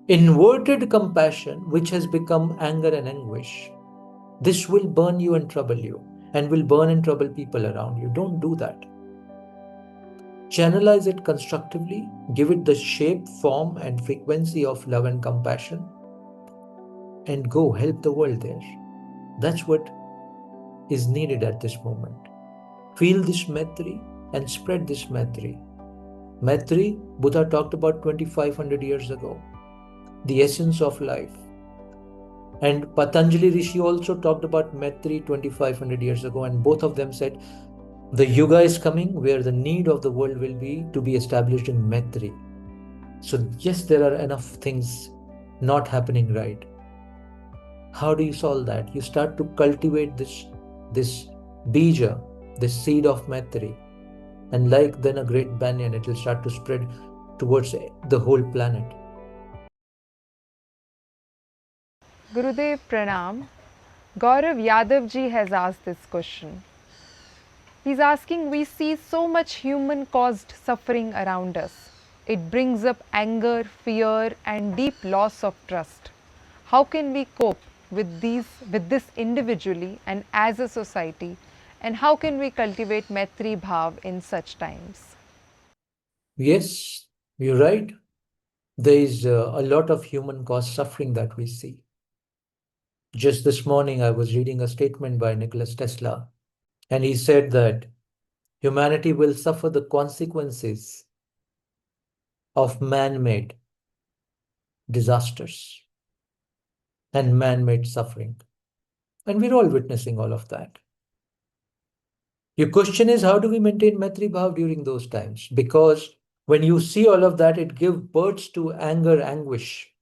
Inverted compassion, which has become anger and anguish, this will burn you and trouble you, and will burn and trouble people around you. Don't do that. Channelize it constructively, give it the shape, form, and frequency of love and compassion, and go help the world there. That's what is needed at this moment. Feel this maitri and spread this maitri. Maitri, Buddha talked about 2500 years ago, the essence of life. And Patanjali Rishi also talked about maitri 2500 years ago, and both of them said the yuga is coming where the need of the world will be to be established in maitri. So yes, there are enough things not happening right. How do you solve that? You start to cultivate this bija, this seed of maitri, and like then a great banyan, it will start to spread towards the whole planet. Gurudev Pranam. Gaurav Yadav ji has asked this question. He's asking, we see so much human caused suffering around us. It brings up anger, fear, and deep loss of trust. How can we cope with this individually and as a society? And how can we cultivate maitri bhav in such times? Yes, you're right. There is a lot of human caused suffering that we see. Just this morning, I was reading a statement by Nikola Tesla, and he said that humanity will suffer the consequences of man-made disasters and man-made suffering. And we're all witnessing all of that. Your question is, how do we maintain Maitri Bhav during those times? Because when you see all of that, it gives birth to anger, anguish.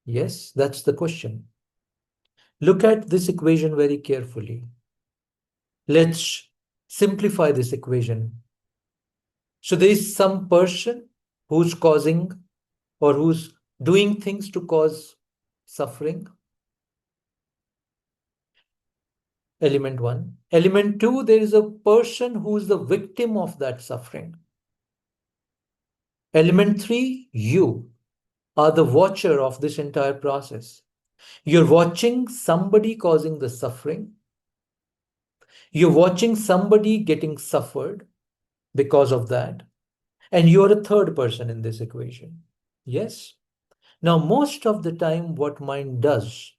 Yes, that's the question. Look at this equation very carefully. Let's simplify this equation. So there is some person who's causing or who's doing things to cause suffering. Element one. Element two, there is a person who is the victim of that suffering. Element three, you are the watcher of this entire process. You're watching somebody causing the suffering. You're watching somebody getting suffered because of that. And you're a third person in this equation. Yes? Now, most of the time, what mind does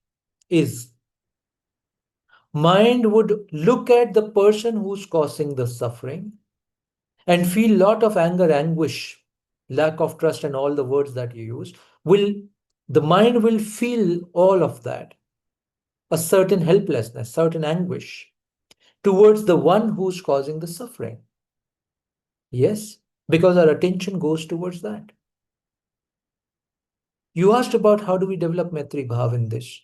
is mind would look at the person who's causing the suffering and feel a lot of anger, anguish, lack of trust, and all the words that you use. The mind will feel all of that, a certain helplessness, certain anguish towards the one who's causing the suffering. Yes, because our attention goes towards that. You asked about how do we develop Maitri Bhav in this.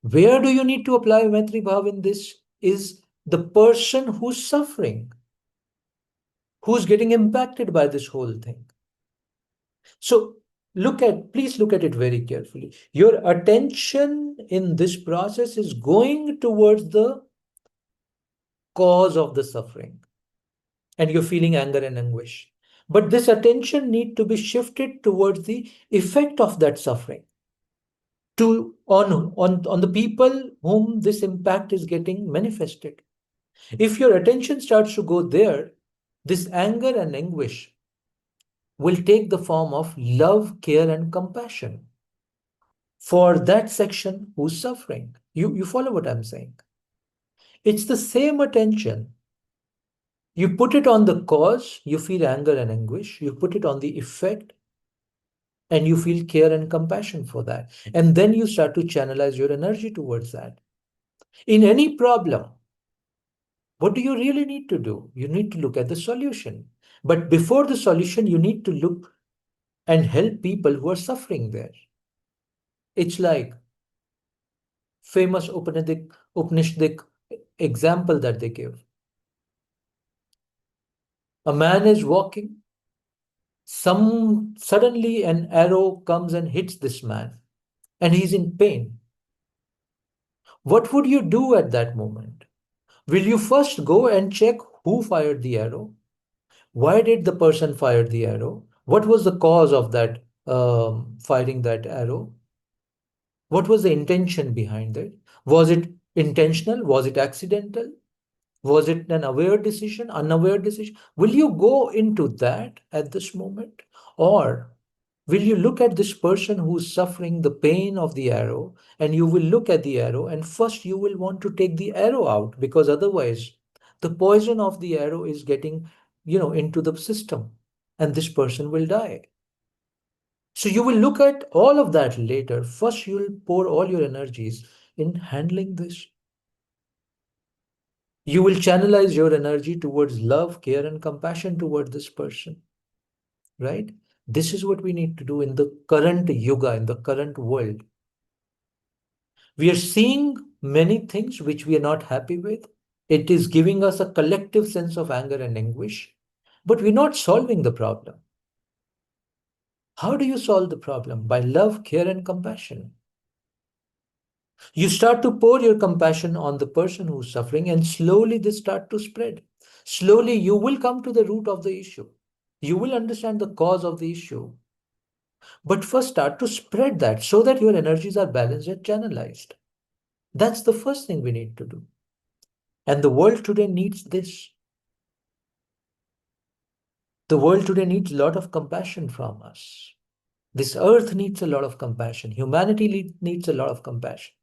Where do you need to apply Maitri Bhav in this is the person who's suffering, who's getting impacted by this whole thing. So please look at it very carefully. Your attention in this process is going towards the cause of the suffering, and you're feeling anger and anguish. But this attention need to be shifted towards the effect of that suffering, to on the people whom this impact is getting manifested. If your attention starts to go there, this anger and anguish will take the form of love, care, and compassion for that section who's suffering. You follow what I'm saying? It's the same attention. You put it on the cause, you feel anger and anguish. You put it on the effect, and you feel care and compassion for that. And then you start to channelize your energy towards that. In any problem, what do you really need to do? You need to look at the solution. But before the solution, you need to look and help people who are suffering there. It's like famous Upanishadic example that they give. A man is walking. Suddenly an arrow comes and hits this man, and he's in pain. What would you do at that moment? Will you first go and check who fired the arrow? Why did the person fire the arrow? What was the cause of that firing that arrow? What was the intention behind it? Was it intentional? Was it accidental? Was it an aware decision, unaware decision? Will you go into that at this moment? Or will you look at this person who's suffering the pain of the arrow, and you will look at the arrow, and first you will want to take the arrow out, because otherwise the poison of the arrow is getting, into the system, and this person will die. So you will look at all of that later. First, you will pour all your energies in handling this. You will channelize your energy towards love, care, and compassion toward this person, right? This is what we need to do in the current yuga, in the current world. We are seeing many things which we are not happy with. It is giving us a collective sense of anger and anguish, but we're not solving the problem. How do you solve the problem? By love, care, and compassion. You start to pour your compassion on the person who's suffering, and slowly this start to spread. Slowly you will come to the root of the issue. You will understand the cause of the issue. But first start to spread that so that your energies are balanced and channelized. That's the first thing we need to do. And the world today needs this. The world today needs a lot of compassion from us. This earth needs a lot of compassion. Humanity needs a lot of compassion.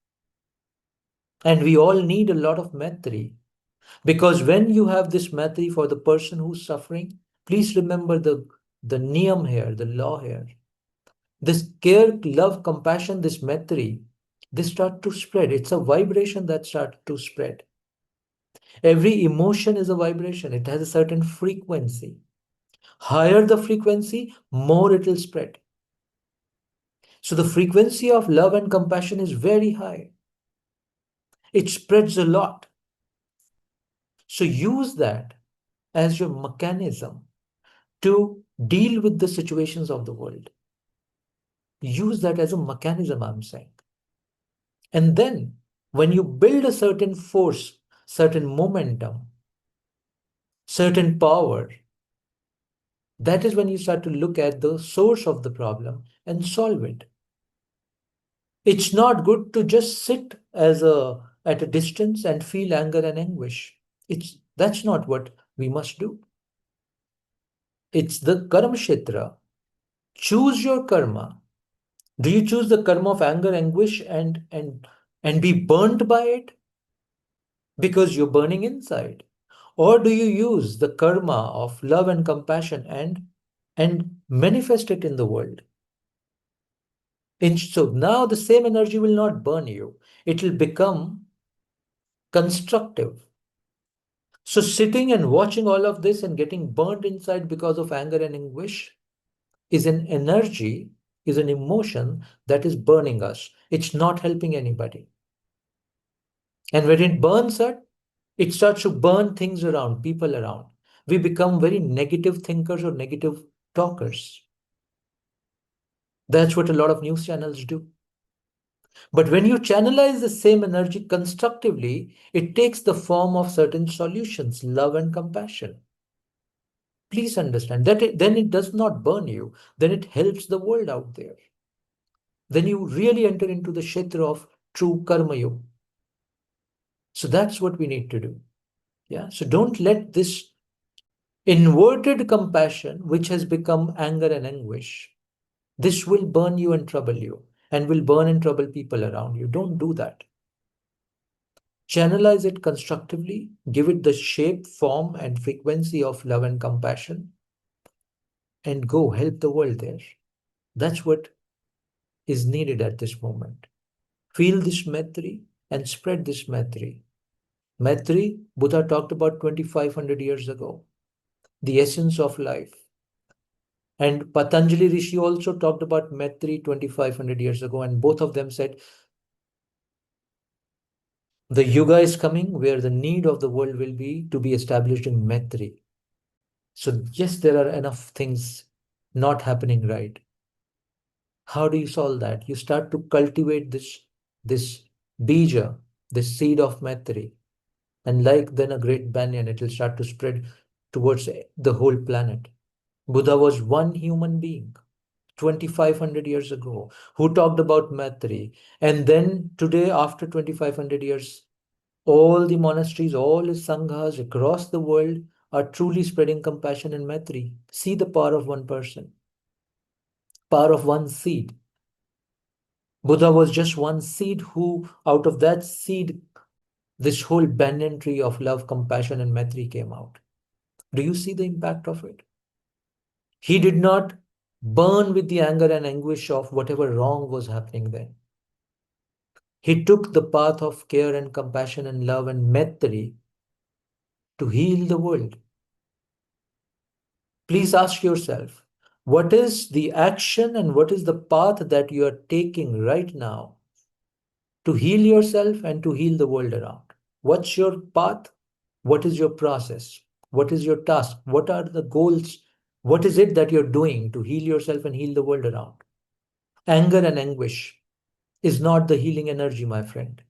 And we all need a lot of maitri. Because when you have this maitri for the person who's suffering, please remember the niyam here, the law here. This care, love, compassion, this maitri, they start to spread. It's a vibration that starts to spread. Every emotion is a vibration. It has a certain frequency. Higher the frequency, more it will spread. So the frequency of love and compassion is very high. It spreads a lot. So use that as your mechanism to deal with the situations of the world. Use that as a mechanism, I'm saying. And then when you build a certain force, certain momentum, certain power, that is when you start to look at the source of the problem and solve it. It's not good to just sit at a distance and feel anger and anguish. That's not what we must do. It's the karma kshetra. Choose your karma. Do you choose the karma of anger, anguish, and be burnt by it because you're burning inside? Or do you use the karma of love and compassion and manifest it in the world? So now the same energy will not burn you. It will become constructive. So sitting and watching all of this and getting burned inside because of anger and anguish is an energy, is an emotion that is burning us. It's not helping anybody. And when it burns us, it starts to burn things around, people around. We become very negative thinkers or negative talkers. That's what a lot of news channels do. But when you channelize the same energy constructively, it takes the form of certain solutions, love and compassion. Please understand that then it does not burn you, then it helps the world out there. Then you really enter into the kshetra of true karma yoga. So that's what we need to do. Yeah. So don't let this inverted compassion, which has become anger and anguish, this will burn you and trouble you, and will burn and trouble people around you. Don't do that. Channelize it constructively, give it the shape, form, and frequency of love and compassion, and go help the world there. That's what is needed at this moment. Feel this maitri and spread this maitri. Maitri, Buddha talked about 2500 years ago, the essence of life. And Patanjali Rishi also talked about maitri 2500 years ago, and both of them said the yuga is coming where the need of the world will be to be established in maitri. So yes, there are enough things not happening right. How do you solve that? You start to cultivate this bija, this seed of maitri. And like then a great banyan, it will start to spread towards the whole planet. Buddha was one human being. 2,500 years ago, who talked about maitri. And then today, after 2,500 years, all the monasteries, all the sanghas across the world are truly spreading compassion and maitri. See the power of one person, power of one seed. Buddha was just one seed who, out of that seed, this whole banyan tree of love, compassion, and maitri came out. Do you see the impact of it? He did not burn with the anger and anguish of whatever wrong was happening then. He took the path of care and compassion and love and maitri to heal the world. Please ask yourself, what is the action and what is the path that you are taking right now to heal yourself and to heal the world around? What's your path? What is your process? What is your task? What are the goals? What is it that you're doing to heal yourself and heal the world around? Anger and anguish is not the healing energy, my friend.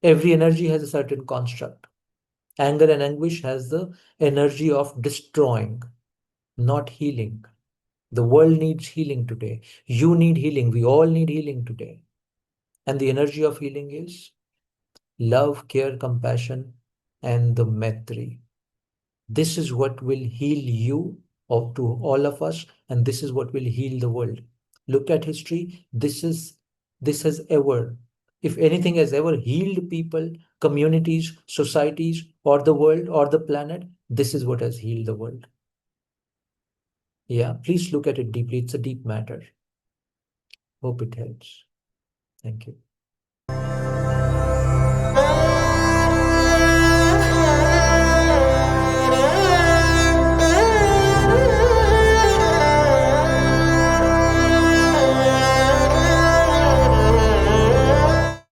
Every energy has a certain construct. Anger and anguish has the energy of destroying, not healing. The world needs healing today. You need healing. We all need healing today. And the energy of healing is love, care, compassion, and the maitri. This is what will heal you or to all of us, and this is what will heal the world. Look at history. This has ever, if anything has ever healed people, communities, societies, or the world or the planet, this is what has healed the world. Yeah, please look at it deeply. It's a deep matter. Hope it helps. Thank you.